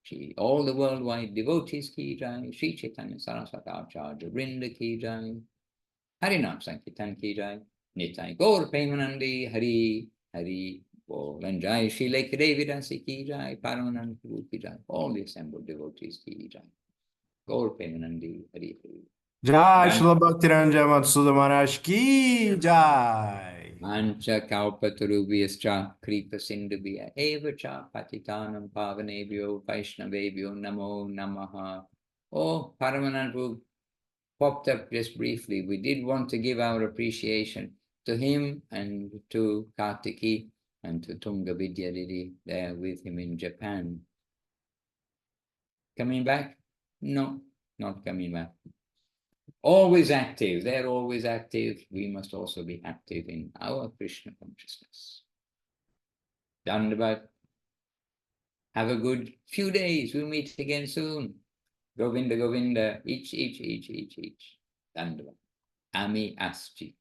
Shri all the worldwide devotees ki Jai. Shri Chaitanya Saraswat Acharya Vrinda ki Jai. Harinam Sankirtan ki Jai. Nitai Gaur Premanandi Hari Hari Bol. And Jai Shri Lekadevadasi ki Jai. Paramanand Prabhu ki Jai. All the assembled devotees ki Jai. Gaur Premanandi Hari Hari. Jai Srila Madhusudan Maharaj ki jai. Ancha kalpatarubhyascha kripa sindhubhya eva cha patitanam pavanebhyo vaishnavebhyo namo namaha. Oh, Paramananda popped up just briefly. We did want to give our appreciation to him and to Kartiki and to Tunga Vidyadidi there with him in Japan. Coming back? No, not coming back. Always active. They're always active. We must also be active in our Krishna consciousness. Dandavat. Have a good few days. We'll meet again soon. Govinda, Govinda. Each. Dandavat. Ami Asti.